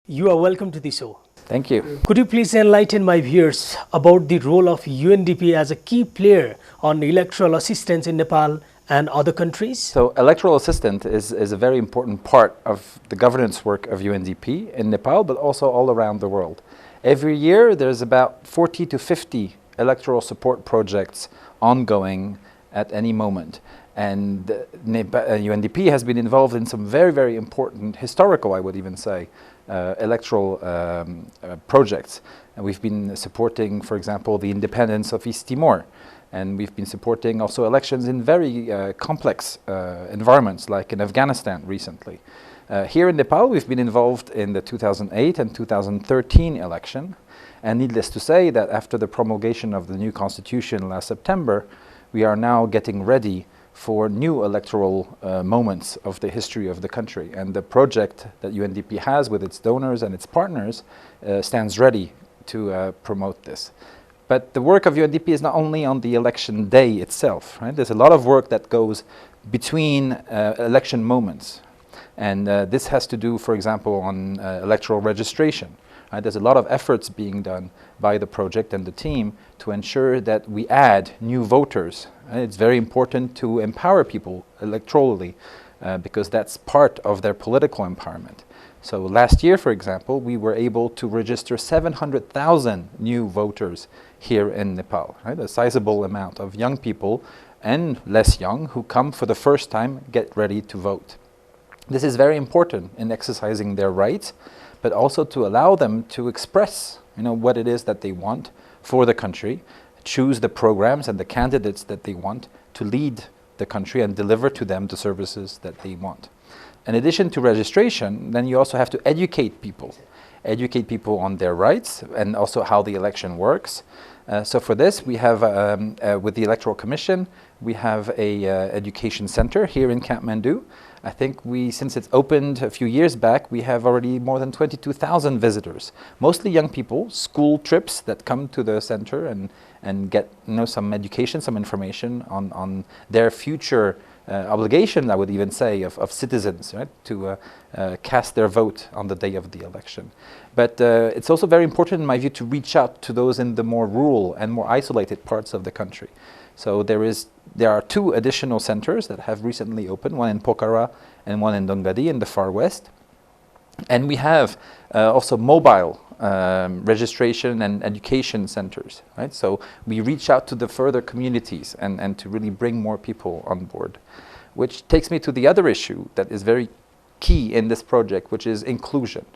You are welcome to the show. Thank you. Could you please enlighten my viewers about the role of UNDP as a key player on electoral assistance in Nepal and other countries? So electoral assistance is a very important part of the governance work of UNDP in Nepal, but also all around the world. Every year there's about 40 to 50 electoral support projects ongoing at any moment. And UNDP has been involved in some very, very important, historical, I would even say, electoral projects. And we've been supporting, for example, the independence of East Timor. And we've been supporting also elections in very complex environments, like in Afghanistan recently. Here in Nepal, we've been involved in the 2008 and 2013 election. And needless to say that after the promulgation of the new constitution last September, we are now getting ready for new electoral moments of the history of the country. And the project that UNDP has with its donors and its partners stands ready to promote this. But the work of UNDP is not only on the election day itself, right? There's a lot of work that goes between election moments. And this has to do, for example, on electoral registration. Right? There's a lot of efforts being done by the project and the team to ensure that we add new voters. It's very important to empower people electorally because that's part of their political empowerment. So last year, for example, we were able to register 700,000 new voters here in Nepal, right? A sizable amount of young people and less young who come for the first time, get ready to vote. This is very important in exercising their rights, but also to allow them to express, what it is that they want for the country, choose the programs and the candidates that they want to lead the country and deliver to them the services that they want. In addition to registration, then you also have to educate people on their rights and also how the election works. So for this, we have, with the Electoral Commission, we have a education center here in Kathmandu. I think since it's opened a few years back, we have already more than 22,000 visitors, mostly young people, school trips that come to the center and get some education, some information on their future obligation, I would even say, of citizens, right, to cast their vote on the day of the election. But it's also very important, in my view, to reach out to those in the more rural and more isolated parts of the country. So there are two additional centers that have recently opened, one in Pokhara and one in Dongadi in the far west. And we have also mobile registration and education centers, right? So we reach out to the further communities and to really bring more people on board. Which takes me to the other issue that is very key in this project, which is inclusion.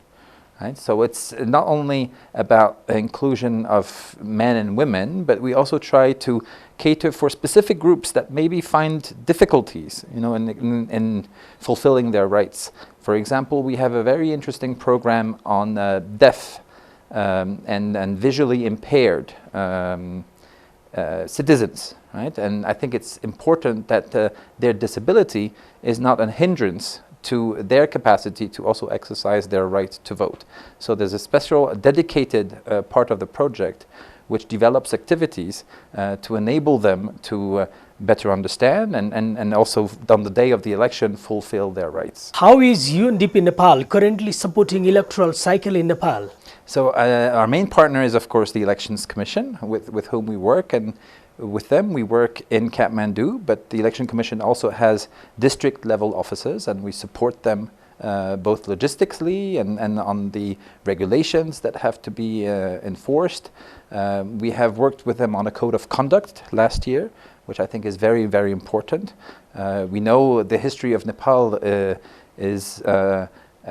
Right? So it's not only about inclusion of men and women, but we also try to cater for specific groups that maybe find difficulties, in fulfilling their rights. For example, we have a very interesting program on deaf and visually impaired citizens, right? And I think it's important that their disability is not a hindrance to their capacity to also exercise their right to vote. So there's a special dedicated part of the project which develops activities to enable them to better understand and also on the day of the election fulfill their rights. How is UNDP Nepal currently supporting electoral cycle in Nepal? So our main partner is, of course, the Elections Commission with whom we work, and with them we work in Kathmandu, but the Election Commission also has district level offices and we support them both logistically and on the regulations that have to be enforced. We have worked with them on a code of conduct last year, which I think is very, very important. We know the history of Nepal is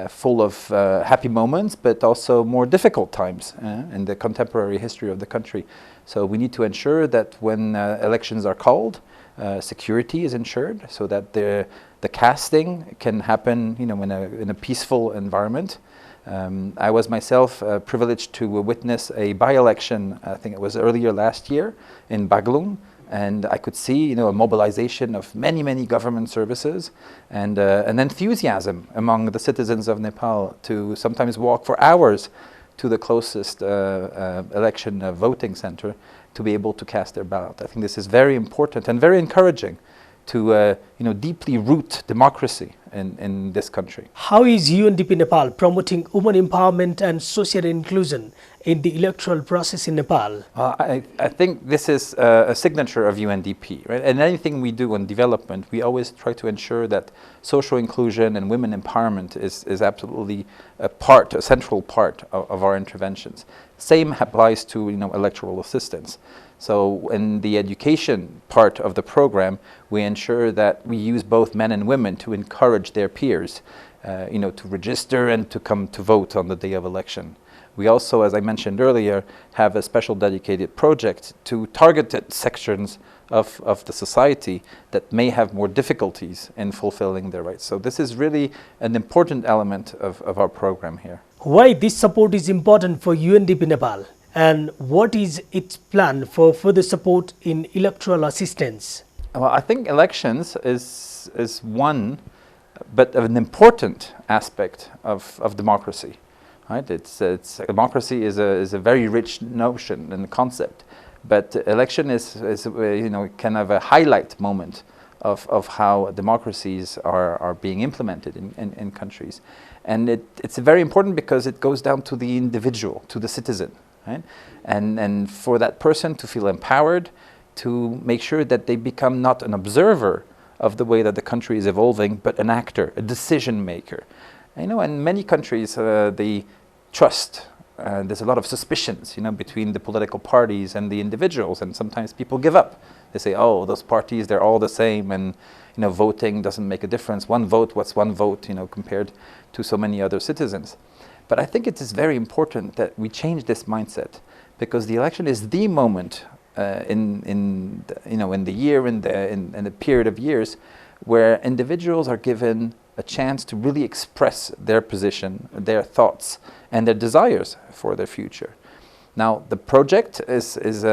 full of happy moments, but also more difficult times in the contemporary history of the country. So we need to ensure that when elections are called, security is ensured so that the casting can happen, in a peaceful environment. I was myself privileged to witness a by-election, I think it was earlier last year in Baglung, and I could see, a mobilization of many, many government services and an enthusiasm among the citizens of Nepal to sometimes walk for hours to the closest election voting center to be able to cast their ballot. I think this is very important and very encouraging to deeply root democracy in this country. How is UNDP Nepal promoting women empowerment and social inclusion in the electoral process in Nepal? I think this is a signature of UNDP, right? And anything we do on development, we always try to ensure that social inclusion and women empowerment is absolutely a central part of our interventions. Same applies to electoral assistance. So in the education part of the program, we ensure that we use both men and women to encourage their peers, to register and to come to vote on the day of election. We also, as I mentioned earlier, have a special dedicated project to targeted sections of the society that may have more difficulties in fulfilling their rights. So this is really an important element of our program here. Why this support is important for UNDP Nepal? And what is its plan for further support in electoral assistance? Well, I think elections is one, but an important aspect of democracy. Right? Democracy is a very rich notion and concept, but election is kind of a highlight moment of how democracies are being implemented in countries, and it's very important because it goes down to the individual, to the citizen. Right? And for that person to feel empowered, to make sure that they become not an observer of the way that the country is evolving, but an actor, a decision maker. In many countries, the trust, there's a lot of suspicions, between the political parties and the individuals, and sometimes people give up. They say, oh, those parties, they're all the same, and voting doesn't make a difference. One vote, what's one vote, compared to so many other citizens. But I think it is very important that we change this mindset, because the election is the moment in the year, in the period of years, where individuals are given a chance to really express their position, their thoughts, and their desires for their future. Now, the project is as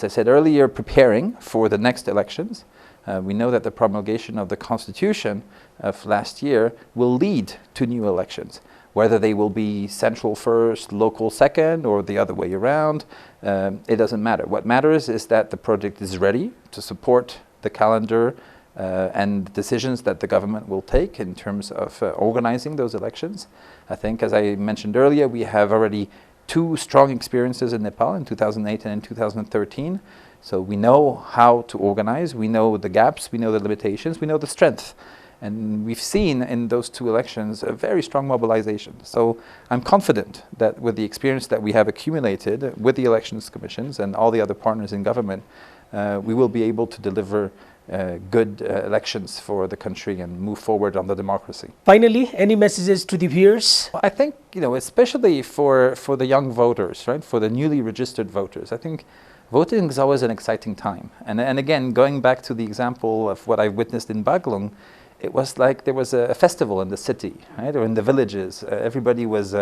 I said earlier, preparing for the next elections. We know that the promulgation of the Constitution of last year will lead to new elections. Whether they will be central first, local second, or the other way around, it doesn't matter. What matters is that the project is ready to support the calendar and decisions that the government will take in terms of organizing those elections. I think, as I mentioned earlier, we have already 2 strong experiences in Nepal in 2008 and in 2013. So we know how to organize, we know the gaps, we know the limitations, we know the strength. And we've seen in those 2 elections a very strong mobilization. So I'm confident that with the experience that we have accumulated with the elections commissions and all the other partners in government, we will be able to deliver good elections for the country and move forward on the democracy. Finally, any messages to the viewers? I think, especially for the young voters, right, for the newly registered voters, I think voting is always an exciting time. And again, going back to the example of what I witnessed in Baglung, it was like there was a festival in the city, right, or in the villages. Everybody was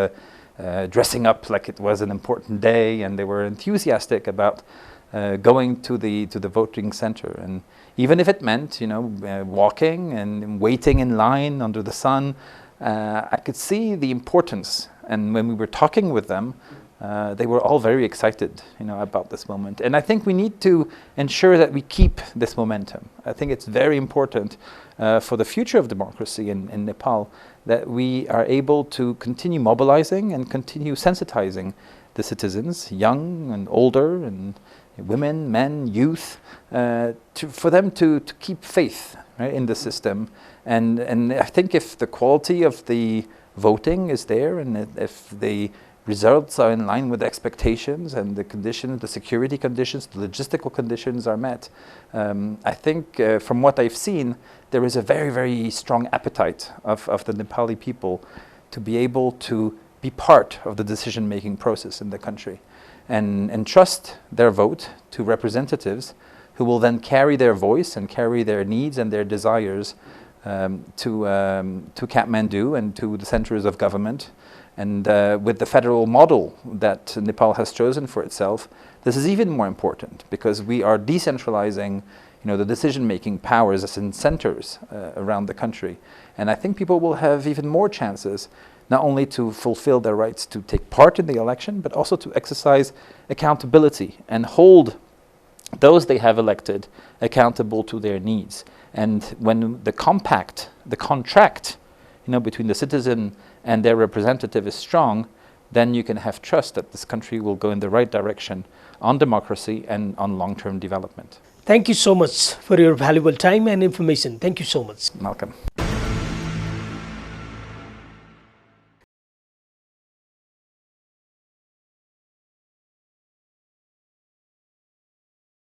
dressing up like it was an important day, and they were enthusiastic about going to the voting center. And even if it meant, walking and waiting in line under the sun, I could see the importance. And when we were talking with them, they were all very excited, about this moment. And I think we need to ensure that we keep this momentum. I think it's very important for the future of democracy in Nepal that we are able to continue mobilizing and continue sensitizing the citizens, young and older, and women, men, youth, for them to keep faith, right, in the system. And I think if the quality of the voting is there, and if the results are in line with expectations, and the conditions, the security conditions, the logistical conditions are met, I think from what I've seen, there is a very, very strong appetite of the Nepali people to be able to be part of the decision-making process in the country, and trust their vote to representatives who will then carry their voice and carry their needs and their desires to Kathmandu and to the centers of government. And with the federal model that Nepal has chosen for itself, this is even more important, because we are decentralizing, the decision-making powers as in centers around the country. And I think people will have even more chances not only to fulfill their rights to take part in the election, but also to exercise accountability and hold those they have elected accountable to their needs. And when the contract, between the citizen and their representative is strong, then you can have trust that this country will go in the right direction on democracy and on long-term development. Thank you so much for your valuable time and information. Thank you so much. Welcome.